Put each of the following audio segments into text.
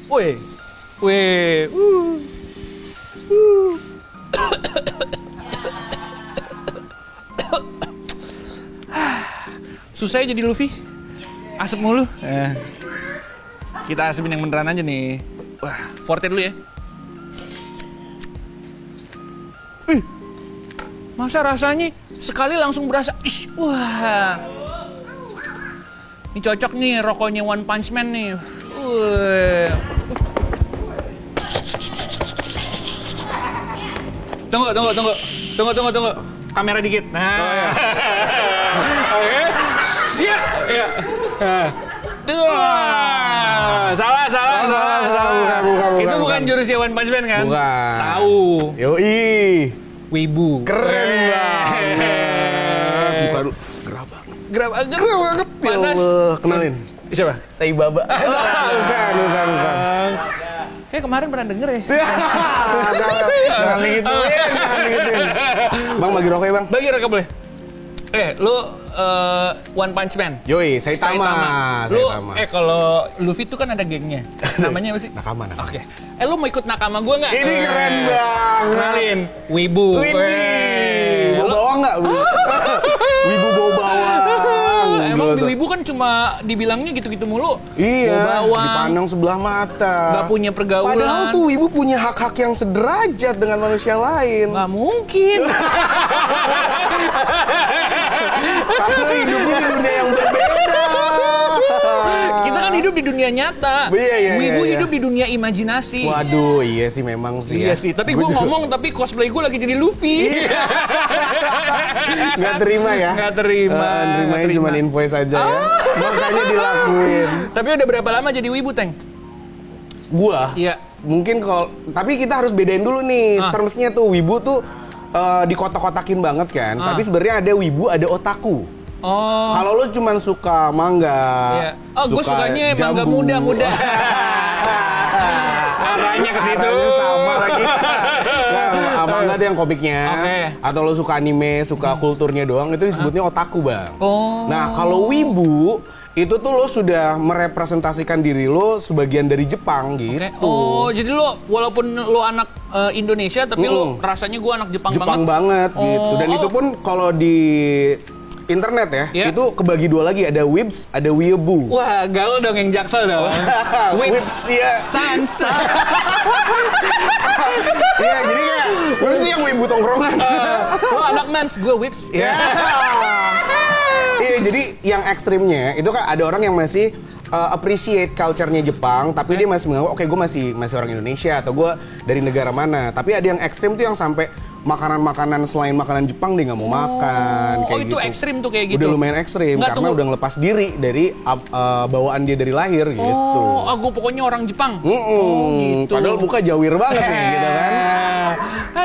Weh. Weh. Susah ya jadi Luffy. Asap mulu. Kita asapin yang beneran aja nih. Wah, forte dulu ya. Masa rasanya sekali langsung berasa. Wah. Ini cocok nih rokoknya One Punch Man nih. Tunggu. Kamera dikit. Nah. Oh, ya. Oke. Iya. Salah. Bukan, Itu bukan jurusnya One Punch Man kan? Bukan. Tahu. Yoi. Wibu. Keren banget. Bukan. Gerah banget. Panas. Kenalin. Siapa? Saibaba. Bukan. Kayak kemarin pernah denger ya. Jangan digituin. Bang, bagi rokok ya, Bang? Bagi rokok boleh. Lu One Punch Man. Yoi, Saitama. Lu kalau Luffy tuh kan ada gengnya. Namanya apa sih? Nakama. Oke. Lu mau ikut nakama gue nggak? Ini keren banget. Kenalin, Wibu. Widih. Bawa bawang nggak? Wibu bawa bawang. Emang di Wibu kan cuma dibilangnya gitu-gitu mulu. Iya, bawa bawang. dipandang sebelah mata. Nggak punya pergaulan. Padahal tuh Wibu punya hak-hak yang sederajat dengan manusia lain. Nggak mungkin. Karena hidupnya di dunia yang berbeda. Kita kan hidup di dunia nyata. Iya. Wibu hidup di dunia imajinasi. Waduh, iya sih memang sih. Iya sih, tapi gue ngomong tapi cosplay gue lagi jadi Luffy. Iya. Nggak terima ya? Nggak terima. Nerimanya cuma invoice aja ya. Makanya dilakuin. Tapi udah berapa lama jadi Wibu, Teng? Gua? Iya. Mungkin kalau, tapi kita harus bedain dulu nih. Termsnya tuh Wibu tuh dikotak-kotakin banget kan. Tapi sebenarnya ada Wibu, ada otaku. Oh. Kalau lo cuma suka manga, Iya. Oh, gue sukanya manga muda-muda. Arahnya ke situ. Sama lagi. Nah, manga tuh yang komiknya. Oke. Atau lo suka anime, suka kulturnya doang, itu disebutnya otaku, Bang. Oh. Nah, kalau Wibu itu tuh lo sudah merepresentasikan diri lo sebagian dari Jepang gitu. Oh, jadi lo walaupun lo anak Indonesia tapi lo rasanya gue anak Jepang banget gitu. Dan itu pun kalau di internet ya, itu kebagi dua lagi, ada Wibs, ada Weeaboo. Wah, gaul dong yang Jaksel dong. Wibs, ya. Sansa. Iya, jadi kayak gue sih yang Weeaboo tongkrongan. Lo anak Mans, gue Wibs. Iya. Iya, jadi yang ekstrimnya itu kan ada orang yang masih appreciate culture-nya Jepang, tapi dia masih menganggap oke, gue masih orang Indonesia atau gue dari negara mana. Tapi ada yang ekstrim tuh yang sampai makanan-makanan selain makanan Jepang dia nggak mau makan. Kayak itu gitu. ekstrim tuh kayak gitu. Udah lumayan ekstrim karena udah ngelepas diri dari bawaan dia dari lahir gitu. Oh, aku pokoknya orang Jepang. Gitu. Padahal muka jawir banget nih, gitu kan.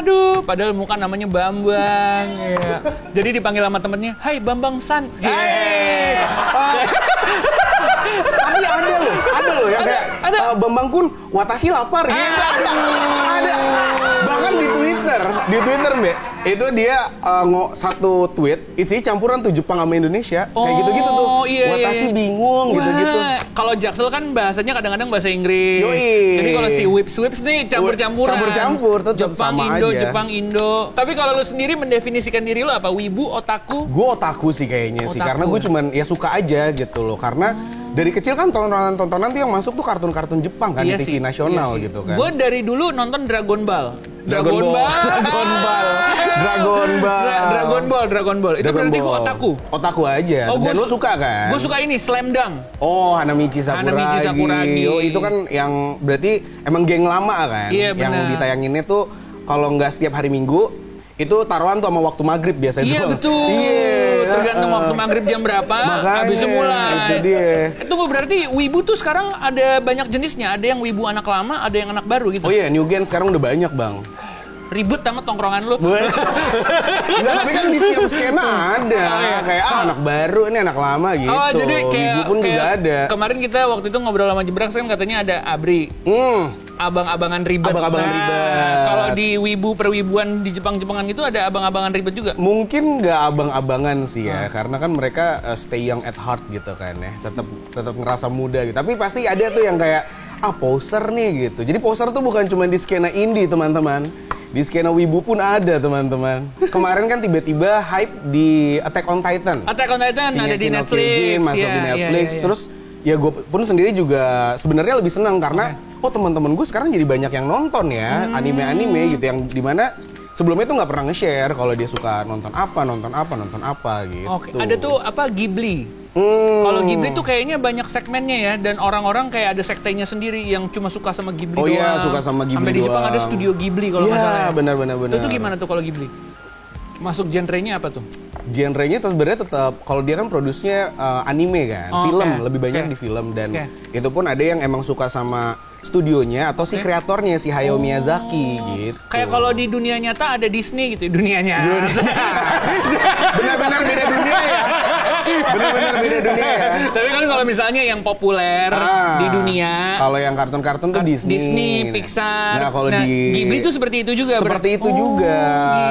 Aduh, padahal muka namanya Bambang. Ya. Jadi dipanggil sama temennya, Hai Bambang San. Hai. Tapi ada loh ya kayak Bambang Kun, watashi lapar gitu. Ada. Bahkan di Twitter, Mbak, itu dia satu tweet isi campuran tuh Jepang sama Indonesia. Kayak gitu-gitu tuh. Watashi bingung gitu-gitu. Kalau Jaksel kan bahasanya kadang-kadang bahasa Inggris. Yoi. Jadi kalau si Wips nih campur-campuran. Campur-campur tetap Jepang, sama Indo, aja. Jepang, Indo. Tapi kalau lu sendiri mendefinisikan diri lu apa? Wibu, otaku? Gue otaku sih kayaknya sih, karena gue cuman ya suka aja gitu loh. Karena dari kecil kan tontonan tuh yang masuk tuh kartun-kartun Jepang kan, di TV nasional gitu kan. Gue dari dulu nonton Dragon Ball. Dragon Ball. Itu berarti gue otaku. Otaku aja. Dan lo suka kan? Gue suka ini Slam Dunk. Oh, Hanamichi Sakuragi. Oh, itu kan yang berarti emang geng lama kan? Iya, yang ditayanginnya tuh kalau nggak setiap hari Minggu, itu taruhan tuh sama waktu maghrib biasanya. Iya betul. Tergantung waktu maghrib jam berapa, habisnya mulai. Itu dia. Tunggu, berarti Wibu tuh sekarang ada banyak jenisnya. Ada yang Wibu anak lama, ada yang anak baru gitu. Oh iya, New Gen sekarang udah banyak, Bang. Ribut sama tongkrongan lu. Enggak, tapi kan di setiap skena ada. Kayak anak baru, ini anak lama gitu. Oh, jadi kayak Wibu pun juga ada. Kemarin kita waktu itu ngobrol sama Jebraks kan katanya ada Abri. Abang-abangan ribet. Abang-abangan ribet. Kalau di Wibu perwibuan di Jepang-Jepangan itu ada abang-abangan ribet juga? Mungkin nggak abang-abangan sih ya, karena kan mereka stay young at heart gitu kan ya. Tetap ngerasa muda gitu. Tapi pasti ada tuh yang kayak poser nih gitu. Jadi poser tuh bukan cuma di skena indie teman-teman, di skena wibu pun ada teman-teman. Kemarin kan tiba-tiba hype di Attack on Titan. Attack on Titan ada di Shingeki no Netflix, Kyojin masuk di Netflix. Terus ya gue pun sendiri juga sebenarnya lebih senang karena teman-teman gue sekarang jadi banyak yang nonton ya anime-anime gitu yang dimana sebelumnya tuh nggak pernah nge-share kalau dia suka nonton apa gitu. Oke, ada tuh apa Ghibli. Kalau Ghibli tuh kayaknya banyak segmennya ya, dan orang-orang kayak ada sektenya sendiri yang cuma suka sama Ghibli doang. Oh iya, suka sama Ghibli Sampai di Jepang doang. ada studio Ghibli kalau nggak salah. Iya, benar. Itu gimana tuh kalau Ghibli? Masuk genrenya apa tuh? Genrenya sebenarnya tetap kalau dia kan produksinya anime kan, film lebih banyak di film dan itu pun ada yang emang suka sama studionya atau si kreatornya si Hayao Miyazaki gitu. Kayak kalau di dunia nyata ada Disney gitu, dunianya. Benar-benar beda dunia ya. Benar-benar beda dunia ya. Tapi kan kalau misalnya yang populer di dunia, kalau yang kartun-kartun tuh Disney, Pixar. Nah, kalau di Ghibli tuh seperti itu juga. Seperti itu juga.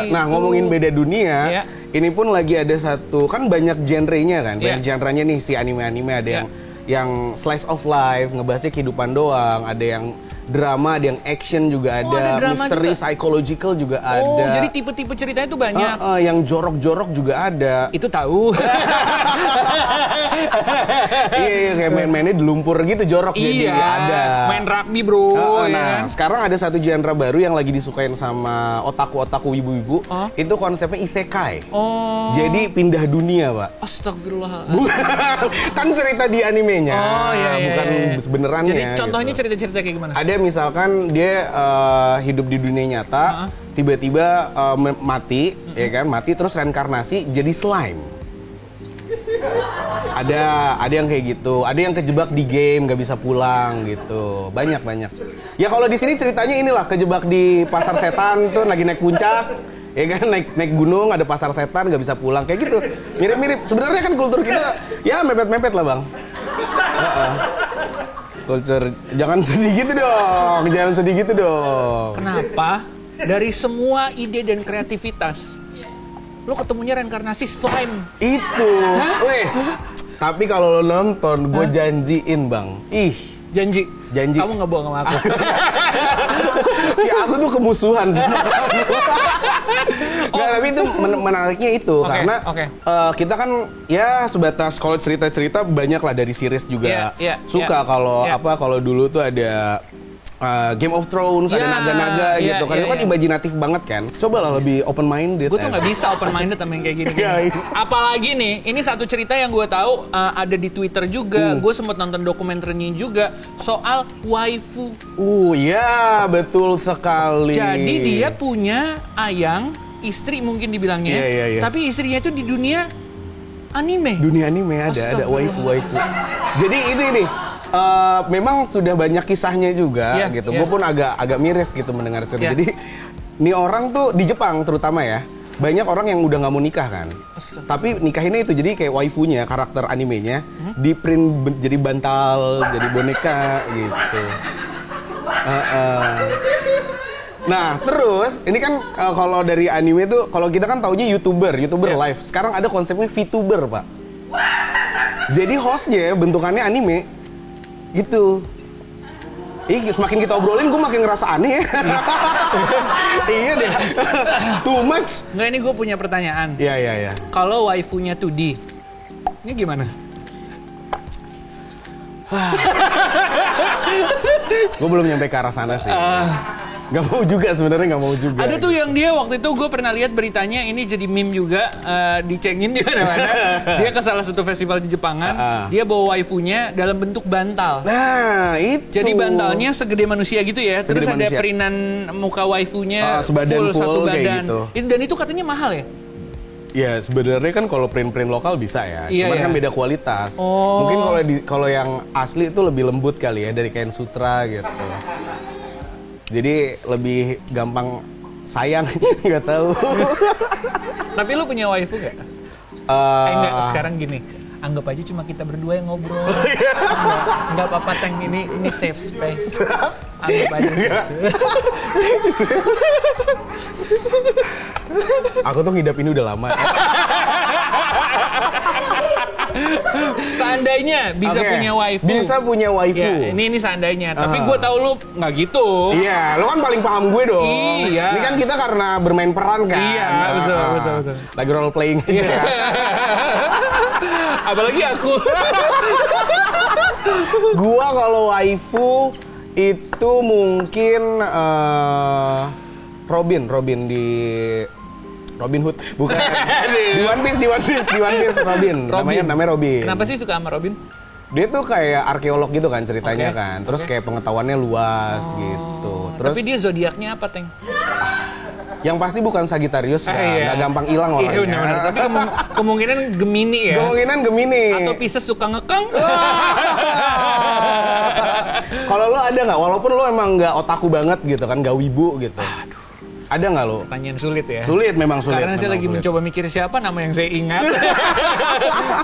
Gitu. Nah, ngomongin beda dunia, ini pun lagi ada satu kan banyak genrenya kan. Banyak genrenya nih si anime-anime ada yang slice of life, ngebahasnya kehidupan doang, ada yang drama, ada yang action juga ada, misteri, psychological juga ada. Oh, jadi tipe-tipe ceritanya tuh banyak. Yang jorok-jorok juga ada. Itu tahu. Iya, kayak main-mainnya di lumpur gitu jorok jadi ada. Main rugby, bro. Nah, sekarang ada satu genre baru yang lagi disukain sama otaku-otaku ibu-ibu. Itu konsepnya isekai. Oh. Jadi pindah dunia, Pak. Astagfirullah. Kan cerita di animenya. Oh, iya, bukan benerannya. Jadi contohnya cerita-cerita kayak gimana? Ada misalkan dia hidup di dunia nyata, tiba-tiba mati, ya kan? Mati terus reinkarnasi jadi slime. Ada yang kayak gitu, ada yang kejebak di game nggak bisa pulang gitu, banyak. Ya kalau di sini ceritanya inilah kejebak di pasar setan tuh lagi naik puncak, ya kan naik gunung ada pasar setan nggak bisa pulang kayak gitu, mirip. Sebenarnya kan kultur kita ya mepet lah bang. Culture jangan sedih gitu dong. Kenapa? Dari semua ide dan kreativitas, lo ketemunya reinkarnasi slime. Itu. Weh. Tapi kalau lo nonton, gue janjiin bang. Janji. Kamu nggak bohong sama aku. Ya aku tuh kemusuhan sama kamu. Nggak, tapi itu menariknya itu karena kita kan ya sebatas kalau cerita-cerita banyak lah dari series juga suka kalau dulu tuh ada Game of Thrones, ada naga-naga gitu kan. Itu kan imajinatif banget kan. Coba lah lebih open minded. Gue tuh nggak bisa open minded sama yang kayak gini. Apalagi nih, ini satu cerita yang gue tahu ada di Twitter juga. Gue sempat nonton dokumenternya juga soal waifu. Iya, betul sekali. Jadi dia punya istri mungkin dibilangnya. Tapi istrinya itu di dunia anime. Dunia anime ada waifu. Jadi ini nih. Memang sudah banyak kisahnya juga gitu. Gue pun agak miris gitu mendengar cerita. Jadi nih orang tuh di Jepang terutama ya, banyak orang yang udah nggak mau nikah kan. Tapi nikahinnya itu jadi kayak waifunya, karakter animenya di print jadi bantal, jadi boneka gitu. Nah terus ini kan kalau dari anime tuh kalau kita kan taunya youtuber live. Sekarang ada konsepnya VTuber pak. Jadi hostnya bentukannya anime. Gitu. Semakin kita obrolin, gue makin ngerasa aneh ya. Iya deh. Too much. Nggak, ini gue punya pertanyaan. Iya. Kalau waifunya 2D, ini gimana? Gue belum nyampe ke arah sana sih. Gak mau juga sebenarnya nggak mau juga. Ada tuh yang dia waktu itu gue pernah lihat beritanya ini jadi meme juga dicengin di mana-mana. Dia ke salah satu festival di Jepangan, dia bawa waifunya dalam bentuk bantal. Nah itu. Jadi bantalnya segede manusia gitu ya. Terus ada printan muka waifunya full satu badan. Gitu. Dan itu katanya mahal ya? Ya sebenarnya kan kalau print lokal bisa ya, cuman kan beda kualitas. Mungkin kalau yang asli itu lebih lembut kali ya dari kain sutra gitu. Jadi lebih gampang sayang, nggak tahu. Tapi lu punya waifu nggak? Enggak, sekarang gini. Anggap aja cuma kita berdua yang ngobrol. Enggak apa-apa, Teng. Ini safe space. Anggap aja safe. Aku tuh ngidap ini udah lama. Seandainya bisa punya waifu. Bisa punya waifu. Ya, ini seandainya. Tapi gue tahu lu nggak gitu. Iya, lu kan paling paham gue dong. Iya. Ini kan kita karena bermain peran kan. Iya, betul. Lagi role playing aja. Apalagi aku. Gua kalau waifu itu mungkin Robin di Robin Hood, bukan. di One Piece Robin. Namanya Robin. Kenapa sih suka sama Robin? Dia tuh kayak arkeolog gitu kan ceritanya kan. Terus kayak pengetahuannya luas gitu. Terus tapi dia zodiaknya apa, Teng? yang pasti bukan Sagittarius ya. Nggak gampang hilang orangnya. Iya benar. Tapi kemungkinan Gemini ya. Kemungkinan Gemini. Atau Pisces suka ngekang. Kalau lo ada nggak? Walaupun lo emang nggak otaku banget gitu kan, nggak wibu gitu. Ada nggak lo? Pertanyaan sulit ya. Sulit, memang sulit. Karena saya lagi mencoba mikir siapa nama yang saya ingat.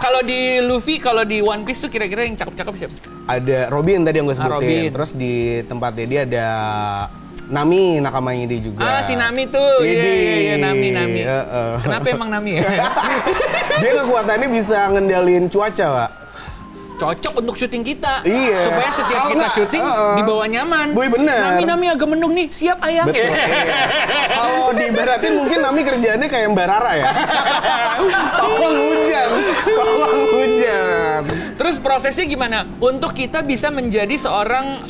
Kalau di Luffy, kalau di One Piece tuh kira-kira yang cakep-cakep siapa? Ada Robin tadi yang gue sebutin. Robin. Terus di tempatnya dia ada Nami, nakamanya dia juga. Si Nami tuh. Iya, Nami. Kenapa emang Nami ya? Dia kekuatannya bisa ngendalin cuaca, Pak. Cocok untuk syuting kita. Iya. Supaya setiap kita syuting dibawa nyaman. Boy, bener. Nami agak mendung nih, siap ayam. Betul. Iya. Kalau diibaratin mungkin Nami kerjaannya kayak Mbak Rara ya. Pawang hujan. Terus prosesnya gimana? Untuk kita bisa menjadi seorang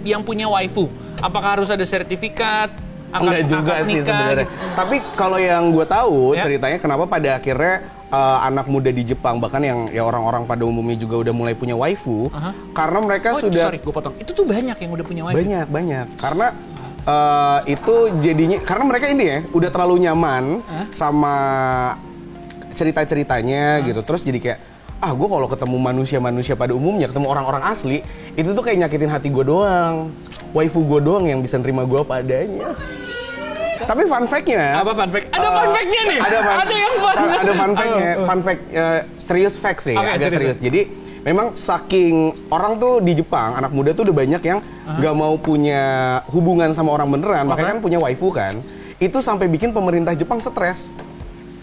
yang punya waifu. Apakah harus ada sertifikat? Enggak juga sih sebenarnya. Tapi kalau yang gue tahu ceritanya kenapa pada akhirnya anak muda di Jepang bahkan yang ya orang-orang pada umumnya juga udah mulai punya waifu karena mereka sudah. Sorry, gue potong. Itu tuh banyak yang udah punya waifu. Banyak. Karena itu jadinya karena mereka ini ya udah terlalu nyaman sama cerita-ceritanya gitu. Terus jadi kayak gue kalau ketemu manusia pada umumnya, ketemu orang-orang asli, itu tuh kayak nyakitin hati gue doang. Waifu gue doang yang bisa nerima gue apa adanya. Tapi fun fact-nya... Apa fun fact? Ada fun fact-nya nih? Ada yang fun. Ada fun fact-nya. Fun fact, serius fact sih, agak serius. Jadi, memang saking orang tuh di Jepang, anak muda tuh udah banyak yang nggak mau punya hubungan sama orang beneran, makanya kan punya waifu kan. Itu sampai bikin pemerintah Jepang stres.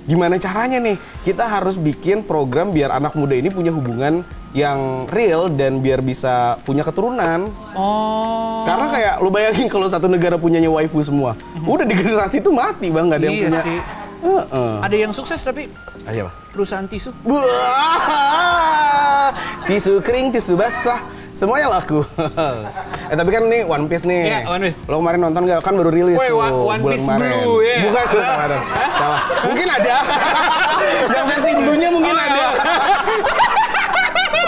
Gimana caranya nih? Kita harus bikin program biar anak muda ini punya hubungan yang real dan biar bisa punya keturunan. Karena kayak lu bayangin kalau satu negara punyanya waifu semua, udah di generasi itu mati bang, nggak ada yang punya. Sih. Ada yang sukses tapi apa? Perusahaan tisu. Tisu kering, tisu basah, semuanya laku. Tapi kan nih One Piece nih. Iya, One Piece. Lo kemarin nonton nggak? Kan baru rilis tuh. One Piece kemarin. Blue ya. Bukan, salah. Mungkin ada. Yang versi Blue-nya mungkin ada.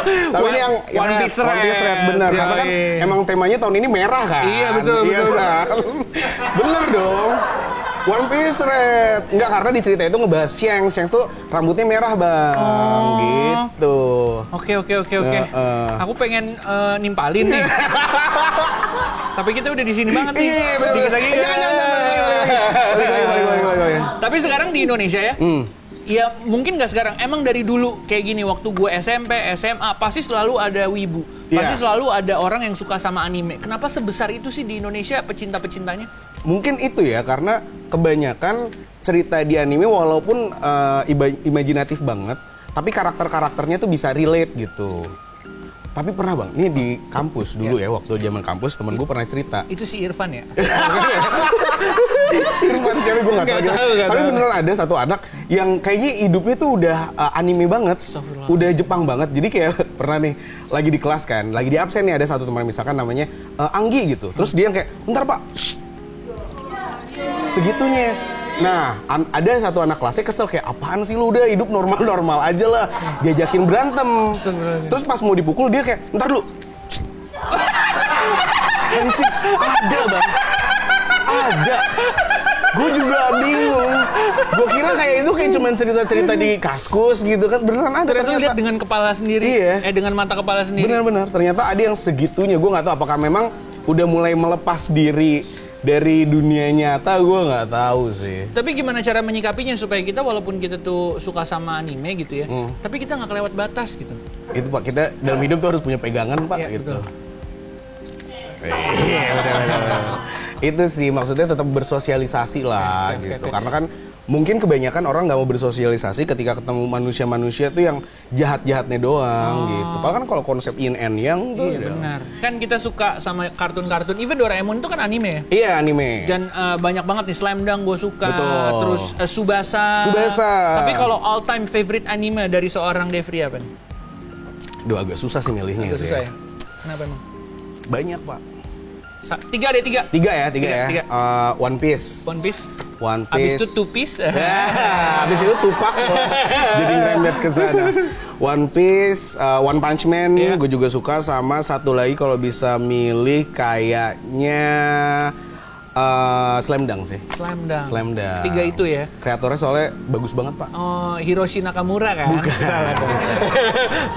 Tapi ini yang One Piece Red bener. Karena kan emang temanya tahun ini merah kan. Iya betul. Kan? Bener dong. One Piece Red. Enggak, karena di cerita itu ngebahas Shanks. Shanks tuh rambutnya merah bang. Gitu. Oke. Aku pengen nimpalin nih. Tapi kita udah di sini banget nih. Iya, bener. Dikit lagi. Balik. Tapi sekarang di Indonesia ya. Ya mungkin nggak sekarang. Emang dari dulu kayak gini. Waktu gue SMP, SMA pasti selalu ada wibu. Pasti selalu ada orang yang suka sama anime. Kenapa sebesar itu sih di Indonesia pecinta-pecintanya? Mungkin itu ya, karena kebanyakan cerita di anime walaupun imajinatif banget, tapi karakter-karakternya tuh bisa relate gitu. Tapi pernah bang, ini di kampus dulu ya, waktu zaman kampus temen gue pernah cerita. Itu si Irfan ya? Irfan cewek gue gak tahu. Tapi beneran ada satu anak yang kayaknya hidupnya tuh udah anime banget, udah Jepang banget. Jadi kayak pernah nih, lagi di kelas kan, lagi di absen nih ada satu teman misalkan namanya Anggi gitu. Terus dia yang kayak, bentar pak, segitunya. Nah, ada satu anak kelasnya kesel kayak, apaan sih lu, udah hidup normal-normal aja lah. Diajakin berantem. Terus pas mau dipukul dia kayak, bentar dulu. Hancur, ada bang. Ada. Gue juga bingung. Gue kira kayak itu kayak cuman cerita-cerita di Kaskus gitu kan, beneran ada. Ternyata lihat dengan kepala sendiri. Iya. Dengan mata kepala sendiri. Benar-benar. Ternyata ada yang segitunya. Gue nggak tahu apakah memang udah mulai melepas diri dari dunia nyata, gue nggak tahu sih. Tapi gimana cara menyikapinya supaya kita walaupun kita tuh suka sama anime gitu ya, tapi kita nggak kelewat batas gitu. Itu pak, kita dalam hidup tuh harus punya pegangan pak, ya, gitu. Iya, betul. Itu sih maksudnya tetap bersosialisasi lah gitu. Karena kan mungkin kebanyakan orang nggak mau bersosialisasi ketika ketemu manusia-manusia tuh yang jahat-jahatnya doang gitu. Padahal kan kalau konsep yin and yang tuh iya benar. Kan kita suka sama kartun-kartun, even Doraemon itu kan anime ya? Iya anime. Dan banyak banget nih, Slam Dunk gue suka. Betul. Terus Tsubasa. Tapi kalau all time favorite anime dari seorang Devri apa nih? Duh agak susah sih milihnya. Agak susah ya? Kenapa emang? Banyak pak. Tiga deh. Tiga ya. One Piece. Abis itu Two Piece. Abis itu Tupac. Jadi ngerembet ke sana. One Piece, One Punch Man, gue juga suka. Sama satu lagi kalau bisa milih kayaknya Slam Dunk sih. Slam Dunk. 3 itu ya. Kreatornya soalnya bagus banget pak. Oh, Hiroshi Nakamura kan? Bukan. Salah dong.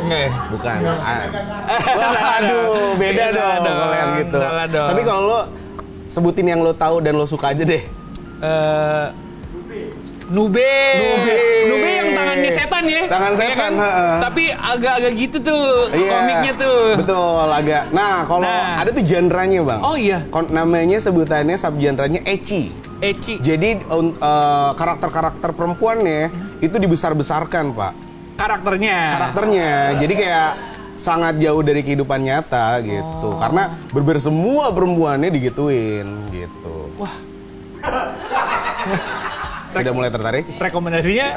Enggak ya? Bukan. Aduh, beda dong kalau yang gitu. Salah dong. Tapi kalau lo sebutin yang lo tahu dan lo suka aja deh. Nube yang tangannya setan ya. Tangan setan, kan? Tapi agak-agak gitu tuh komiknya tuh. Betul, agak. Nah, kalau ada tuh genre-nya, Bang. Oh iya. Namanya sebutannya subgenre-nya ecchi. Jadi karakter-karakter perempuannya itu dibesar-besarkan, Pak. Karakternya. Jadi kayak sangat jauh dari kehidupan nyata gitu. Karena semua perempuannya digituin gitu. Wah. Sudah mulai tertarik? Rekomendasinya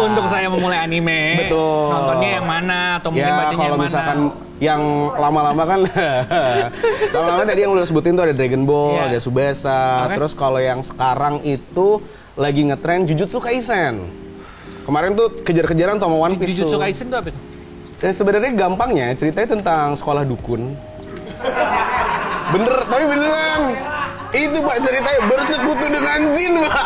untuk saya memulai anime. Betul. Nontonnya yang mana atau mungkin bacanya yang mana? Kalau misalkan yang lama-lama kan lama-lama tadi yang lu sebutin tuh ada Dragon Ball, ada Tsubasa. Terus kalau yang sekarang itu lagi ngetren Jujutsu Kaisen. Kemarin tuh kejar-kejaran sama One Piece. Jujutsu Kaisen tuh apa itu? Sebenarnya gampangnya ceritanya tentang sekolah dukun. Tapi beneran. Itu Pak ceritanya bersekutu dengan jin, Pak.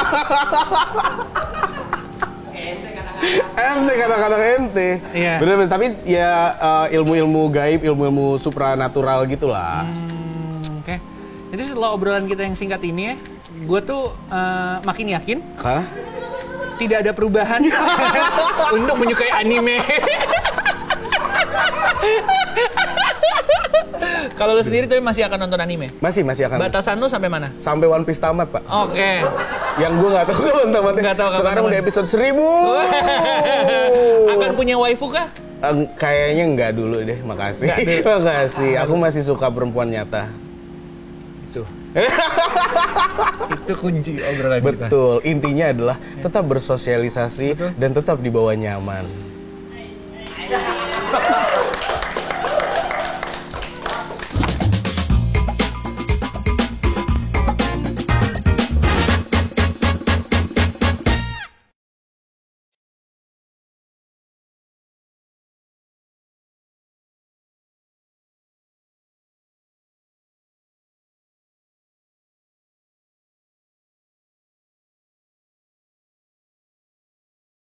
Ente kadang-kadang ente. Iya. Bener-bener, tapi ya ilmu-ilmu gaib, ilmu-ilmu supranatural gitulah. Oke. Jadi setelah obrolan kita yang singkat ini ya, gue tuh makin yakin tidak ada perubahan untuk menyukai anime. Kalau lu sendiri tapi masih akan nonton anime? Masih akan. Batasan lu sampai mana? Sampai One Piece tamat, Pak. Oke. Yang gue nggak tahu kapan tamatnya. Sekarang udah episode 1000. Akan punya waifu kah? Kayaknya nggak dulu deh, makasih. Makasih. Aku masih suka perempuan nyata. Itu kunci obrolan kita. Betul. Intinya adalah tetap bersosialisasi dan tetap dibawa nyaman.